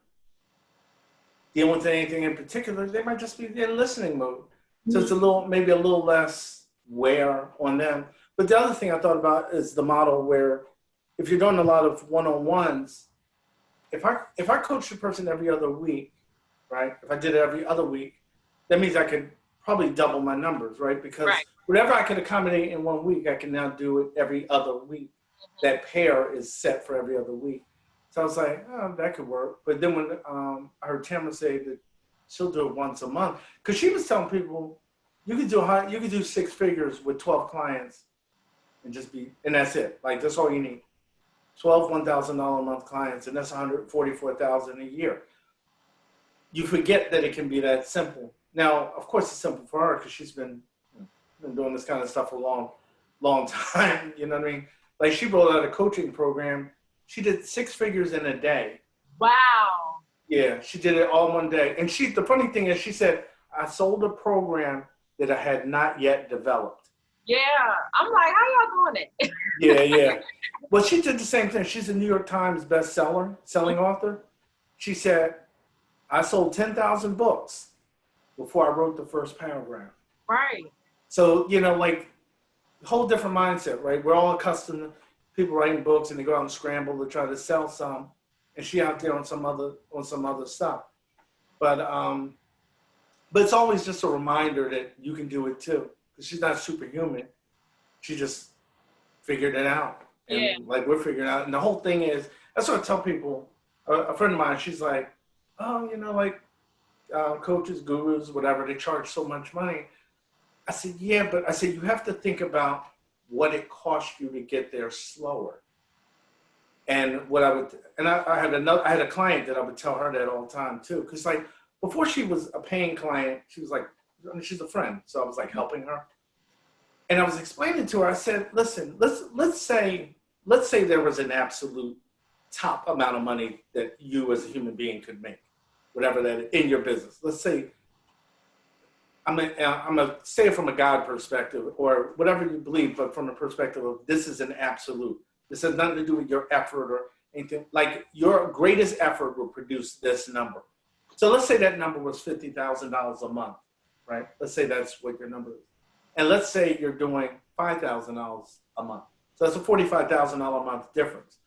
dealing with anything in particular, they might just be in listening mode. So it's maybe a little less wear on them. But the other thing I thought about is the model where if you're doing a lot of one-on-ones, if I coach the person every other week, right? If I did it every other week, that means I could probably double my numbers, right? Because whatever I can accommodate in 1 week, I can now do it every other week. That pair is set for every other week. So I was like, oh, that could work. But then when I heard Tamara say that she'll do it once a month, because she was telling people you could do 6 figures with 12 clients and that's it. Like that's all you need. 12 $1,000 a month clients, and that's $144,000 a year. you forget that it can be that simple. Now, of course, it's simple for her because she's been doing this kind of stuff for a long time. You know what I mean? Like she rolled out a coaching program. She did 6 figures in a day. Wow. Yeah, she did it all one day. And the funny thing is, she said, I sold a program that I had not yet developed. Yeah. I'm like, how y'all doing it? Yeah. Well, she did the same thing. She's a New York Times selling author. She said, I sold 10,000 books before I wrote the first paragraph. Right. So, like, whole different mindset, right? We're all accustomed to people writing books and they go out and scramble to try to sell some, and she out there on some other stuff. But it's always just a reminder that you can do it too, because she's not superhuman. She just figured it out, and like we're figuring out. And the whole thing is, that's what I tell people. A friend of mine, she's like, oh, like coaches, gurus, whatever, they charge so much money. I said, yeah, but I said, you have to think about what it costs you to get there slower. And I had a client that I would tell her that all the time too. Cause like before she was a paying client, she was like, she's a friend. So I was like helping her. And I was explaining to her, I said, listen, let's say there was an absolute top amount of money that you as a human being could make, whatever that in your business. Let's say, I'm a say it from a God perspective or whatever you believe, but from the perspective of this is an absolute. This has nothing to do with your effort or anything. Like your greatest effort will produce this number. So let's say that number was $50,000 a month, right? Let's say that's what your number is. And let's say you're doing $5,000 a month. So that's a $45,000 a month difference.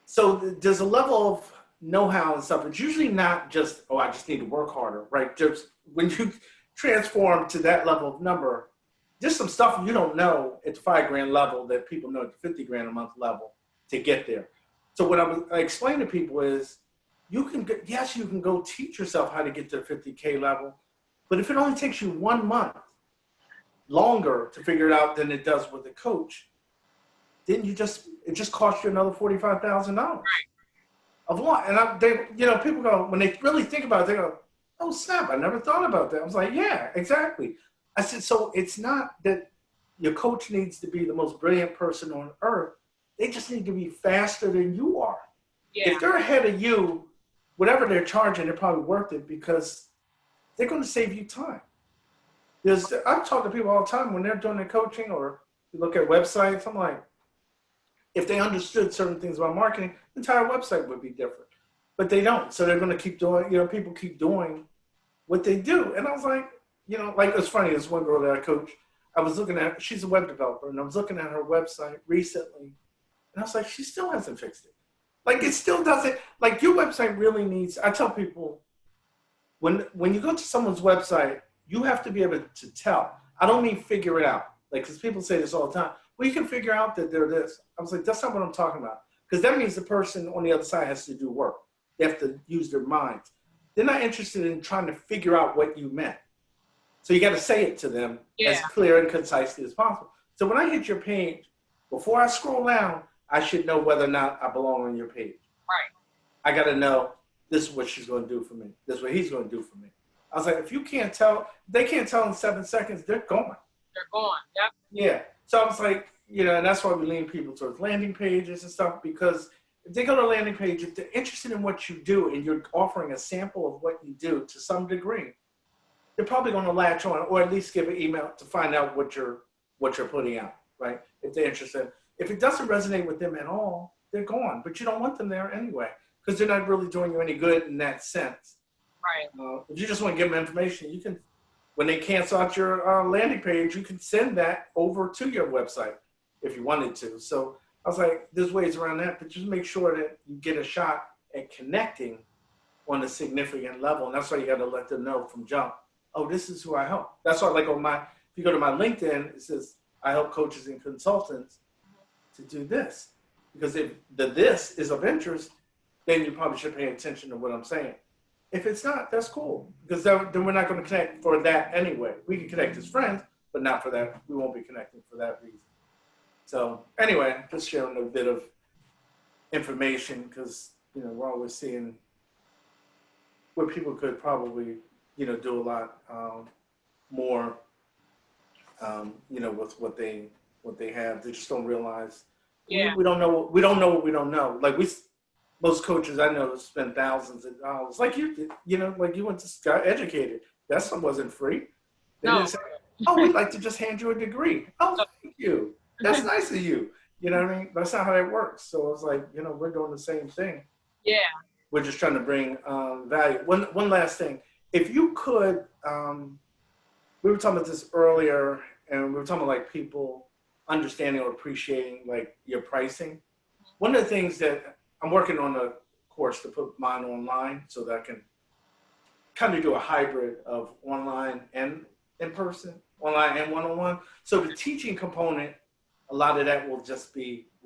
So there's a level of know-how and stuff. It's usually not just, I just need to work harder, right? Just when you transform to that level of number, there's some stuff you don't know at the $5,000 level that people know at the $50,000 a month level to get there. So what I explain to people is, you can go teach yourself how to get to the $50K level, but if it only takes you 1 month longer to figure it out than it does with a coach, then it just costs you another $45,000 of what? And people go, when they really think about it, they go, oh snap, I never thought about that. I was like, yeah, exactly. I said, so it's not that your coach needs to be the most brilliant person on earth. They just need to be faster than you are. Yeah. If they're ahead of you, whatever they're charging, they're probably worth it because they're going to save you time. I've talked to people all the time when they're doing their coaching or you look at websites, I'm like, if they understood certain things about marketing, the entire website would be different. But they don't. So they're going to keep doing, people keep doing what they do. And I was like, like it's funny, this one girl that I coach, I was looking at, she's a web developer, and I was looking at her website recently, and I was like, she still hasn't fixed it. Like it still doesn't, like your website really needs, I tell people, when you go to someone's website, you have to be able to tell. I don't mean figure it out. Like, because people say this all the time. Well, you can figure out that they're this. I was like, that's not what I'm talking about. Because that means the person on the other side has to do work. They have to use their minds. They're not interested in trying to figure out what you meant. So you got to say it to them as clear and concisely as possible. So when I hit your page, before I scroll down, I should know whether or not I belong on your page. Right. I got to know this is what she's going to do for me. This is what he's going to do for me. I was like, if you can't tell, they can't tell in 7 seconds, they're gone. They're gone. Yep. Yeah. So I was like, and that's why we lean people towards landing pages and stuff, because if they go to a landing page, if they're interested in what you do and you're offering a sample of what you do to some degree, they're probably going to latch on or at least give an email to find out what you're putting out, right? If they're interested. If it doesn't resonate with them at all, they're gone. But you don't want them there anyway because they're not really doing you any good in that sense. Right. If you just want to give them information, you can, when they cancel out your landing page, you can send that over to your website if you wanted to. So I was like, there's ways around that, but just make sure that you get a shot at connecting on a significant level. And that's why you got to let them know from jump. Oh, this is who I help. That's why, like if you go to my LinkedIn, it says I help coaches and consultants to do this. Because if this is of interest, then you probably should pay attention to what I'm saying. If it's not, that's cool. Because then we're not going to connect for that anyway. We can connect as friends, but not for that. We won't be connecting for that reason. So anyway, just sharing a bit of information because, we're always seeing where people could probably, do a lot more, with what they have. They just don't realize. We, Yeah. we don't know. We don't know what we don't know. Like most coaches I know spend thousands of dollars. Like you did, like you went to got educated. That stuff wasn't free. They No. didn't say, "Oh, we'd like to just hand you a degree." Oh, thank you. That's nice of you. You know what I mean? That's not how that works. So it's like, we're doing the same thing. Yeah. We're just trying to bring value. One last thing. If you could, we were talking about this earlier, and we were talking about like people understanding or appreciating like your pricing. One of the things that I'm working on a course to put mine online so that I can kind of do a hybrid of online and in person, online and one-on-one. So the teaching component, a lot of that will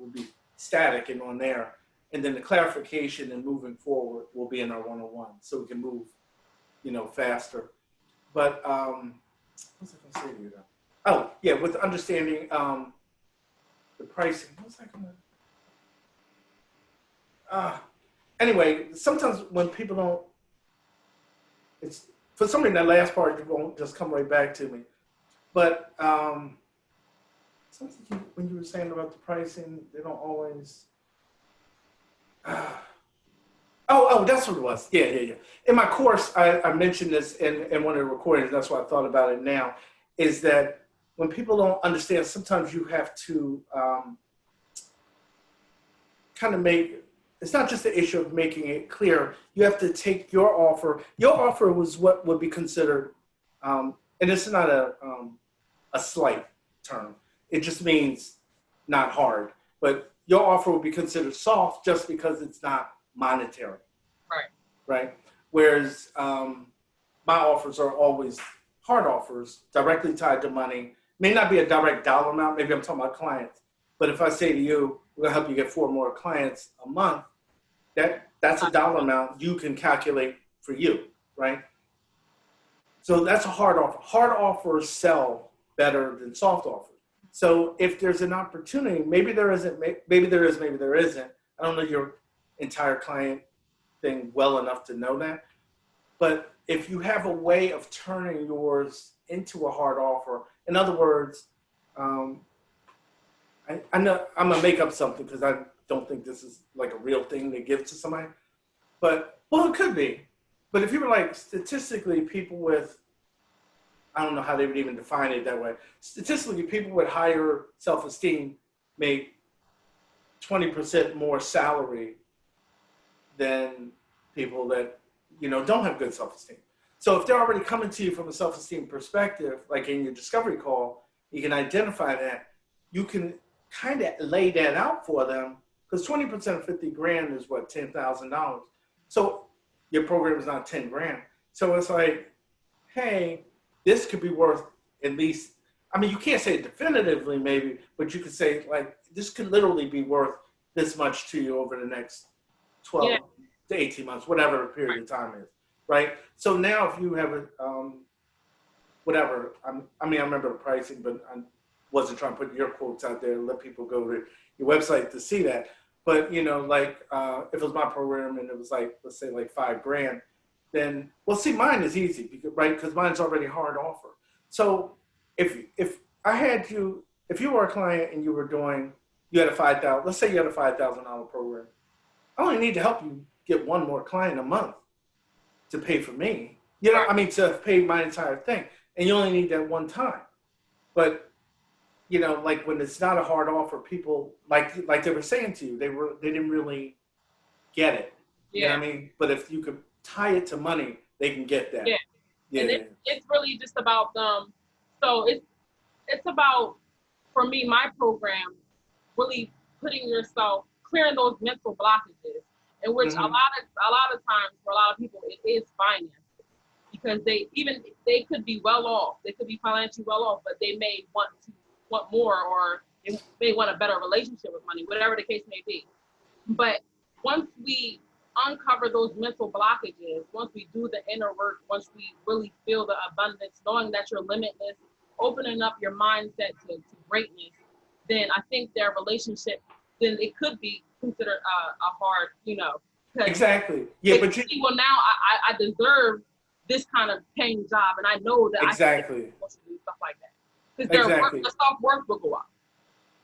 be static and on there, and then the clarification and moving forward will be in our one-on-one, so we can move, faster. But what's I gonna say to you though? Oh yeah, with understanding the pricing. What's I gonna? Anyway, sometimes when people don't, it's for some reason that last part won't just come right back to me. But something when you were saying about the pricing, they don't always. Oh, that's what it was. Yeah. In my course, I mentioned this in one of the recordings. That's why I thought about it now. Is that when people don't understand, sometimes you have to kind of make. It's not just the issue of making it clear. You have to take your offer. Your offer was what would be considered, and it's not a slight term. It just means not hard. But your offer will be considered soft just because it's not monetary. Right. Right? Whereas my offers are always hard offers, directly tied to money. May not be a direct dollar amount. Maybe I'm talking about clients. But if I say to you, we're going to help you get 4 more clients a month, that's a dollar amount you can calculate for you, right? So that's a hard offer. Hard offers sell better than soft offers. So if there's an opportunity, maybe there isn't, maybe there is, maybe there isn't. I don't know your entire client thing well enough to know that. But if you have a way of turning yours into a hard offer, in other words, I know I'm gonna make up something because I don't think this is like a real thing to give to somebody. But well, it could be. But if you were like statistically, people with I don't know how they would even define it that way. Statistically, people with higher self-esteem make 20% more salary than people that don't have good self-esteem. So if they're already coming to you from a self-esteem perspective, like in your discovery call, you can identify that. You can kind of lay that out for them because 20% of 50 grand is what, $10,000. So your program is not 10 grand. So it's like, hey, this could be worth at least. I mean, you can't say it definitively, maybe, but you could say like this could literally be worth this much to you over the next 12 to 18 months, whatever the period of time is, right? So now if you have a, whatever, I remember the pricing, but I wasn't trying to put your quotes out there and let people go to your website to see that. But, like if it was my program and it was like, let's say like 5 grand, then, well, see, mine is easy, because, right? Because mine's already hard offer. So if if you were a client and you had a 5,000, let's say you had a $5,000 program, I only need to help you get 1 more client a month to pay for me. To pay my entire thing. And you only need that one time. But, like when it's not a hard offer, people like they were saying to you, they didn't really get it. You know what I mean? But if you could tie it to money, they can get that. Yeah. And it's really just about so it's about, for me, my program, really putting yourself, clearing those mental blockages, in which a lot of times for a lot of people it is finance, because they could be well off, they could be financially well off, but they may want more, or they may want a better relationship with money, whatever the case may be. But once we uncover those mental blockages, once we do the inner work, once we really feel the abundance, knowing that you're limitless, opening up your mindset to greatness, then I think their relationship, then it could be considered a hard, because exactly. Yeah, but see, well, now I deserve this kind of paying job, and I know that I can exactly, do stuff like that. Because exactly. the self-worth will go up.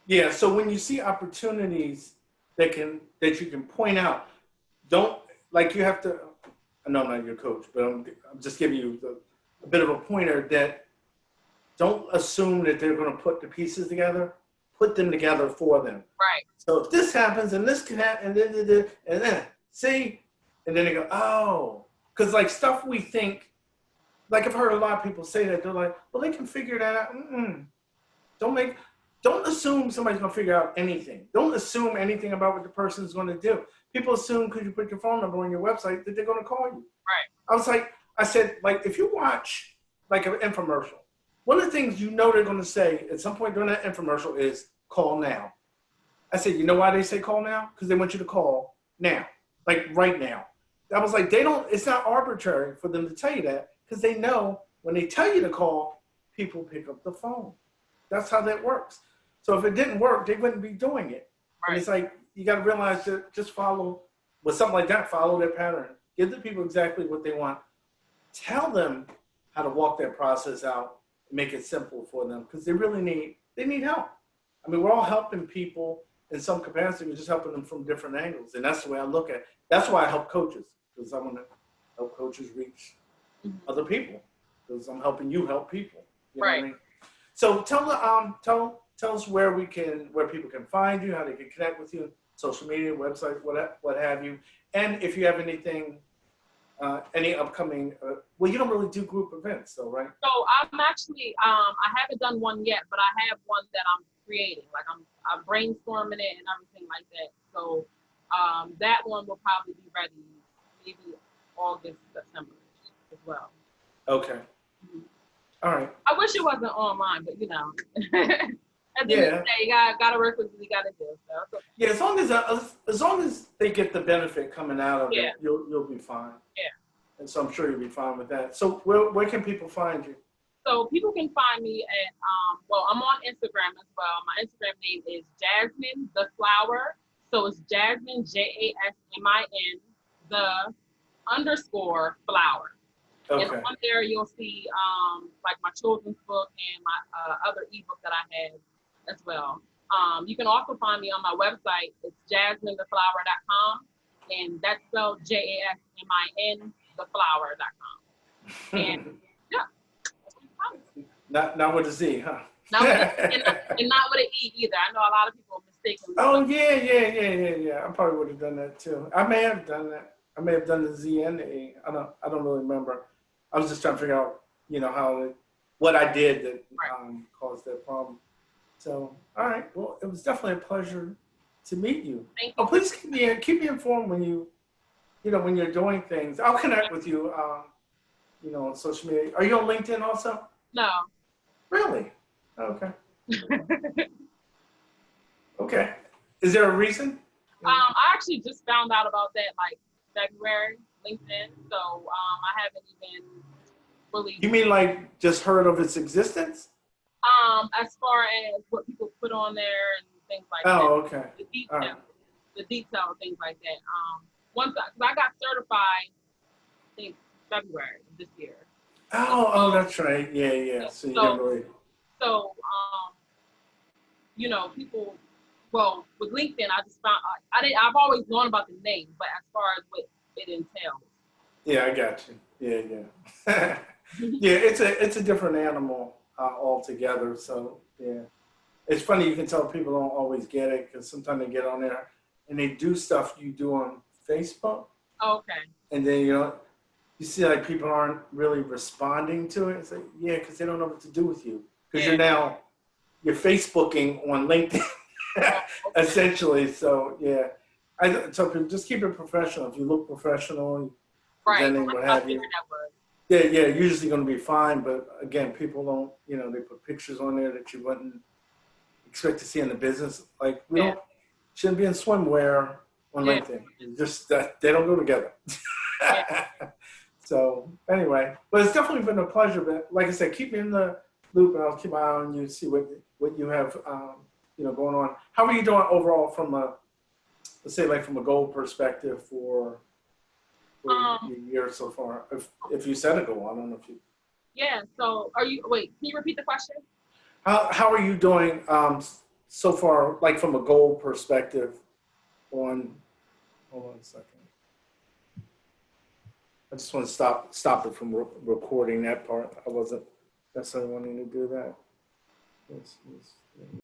Yeah. So when you see opportunities that you can point out, don't like you have to. I know I'm not your coach, but I'm just giving you a bit of a pointer that don't assume that they're going to put the pieces together. Put them together for them. Right. So if this happens and this can happen, and then see, and then they go, oh, because like stuff we think, like I've heard a lot of people say that they're like, well, they can figure that out. Don't don't assume somebody's gonna figure out anything. Don't assume anything about what the person's gonna do. People assume because you put your phone number on your website that they're gonna call you. Right. I said, like if you watch like an infomercial, one of the things you know they're gonna say at some point during that infomercial is call now. I said, you know why they say call now? Because they want you to call now, like right now. I was like, it's not arbitrary for them to tell you that because they know when they tell you to call, people pick up the phone. That's how that works. So if it didn't work, they wouldn't be doing it. Right. And it's like, you got to realize that just follow, with something like that, follow their pattern. Give the people exactly what they want. Tell them how to walk that process out and make it simple for them because they need help. I mean, we're all helping people in some capacity. We're just helping them from different angles. And that's the way I look at it. That's why I help coaches, because I want to help coaches reach other people, because I'm helping you help people. You know what I mean? So tell us where people can find you, how they can connect with you, social media, website, what have you. And if you have anything, any upcoming, well, you don't really do group events though, right? So I'm actually, I haven't done one yet, but I have one that I'm creating. Like I'm brainstorming it and everything like that. So that one will probably be ready maybe August, September as well. Okay. Mm-hmm. All right. I wish it wasn't online, but you know, at the end of the day, you gotta work with what you gotta do. So okay. Yeah, as long as they get the benefit coming out of it, you'll be fine. Yeah. And so I'm sure you'll be fine with that. So where can people find you? So people can find me at well, I'm on Instagram as well. My Instagram name is Jasmin the Flower. So it's Jasmin JASMIN the _ flower. Okay. And on there you'll see like my children's book and my other ebook that I have as well. You can also find me on my website. It's jasmintheflower.com, and that's spelled JASMIN theflower.com. And yeah. Not with a Z, huh? Not with and not with an E either. I know a lot of people mistakenly. Oh yeah. I probably would have done that too. I may have done that. I may have done the Z and the E. I don't really remember. I was just trying to figure out, what I did that caused that problem. So, all right. Well, it was definitely a pleasure to meet you. Thank you. Please keep me informed when when you're doing things. I'll connect with you, on social media. Are you on LinkedIn also? No. Really? Okay. Okay. Is there a reason? I actually just found out about that like February, LinkedIn. So I haven't even really. You mean like just heard of its existence? As far as what people put on there and things like that. Oh, okay. The detail and things like that. Once I got certified, I think February this year. Oh, that's right. Yeah. So you didn't really. So people. Well, with LinkedIn, I just found I've always known about the name, but as far as what it entails. Yeah, I got you. Yeah. Yeah, it's a different animal altogether. So yeah, it's funny. You can tell people don't always get it because sometimes they get on there and they do stuff you do on Facebook. Oh, okay. And then you see like people aren't really responding to it. It's like because they don't know what to do with you because you're Facebooking on LinkedIn. Essentially, so yeah, I tell people just keep it professional. If you look professional, presenting what have you, you're usually going to be fine. But again, people don't, they put pictures on there that you wouldn't expect to see in the business. Like we shouldn't be in swimwear on LinkedIn. It's just that they don't go together. So anyway, but it's definitely been a pleasure. But like I said, keep me in the loop, and I'll keep my eye on you, see what you have. Going on. How are you doing overall from a let's say like from a goal perspective for Um, your year so far? If you set a goal, I don't know if you. yeah. So wait, can you repeat the question? How are you doing so far, like from a goal perspective on, hold on a second. I just want to stop it from recording that part. I wasn't necessarily wanting to do that.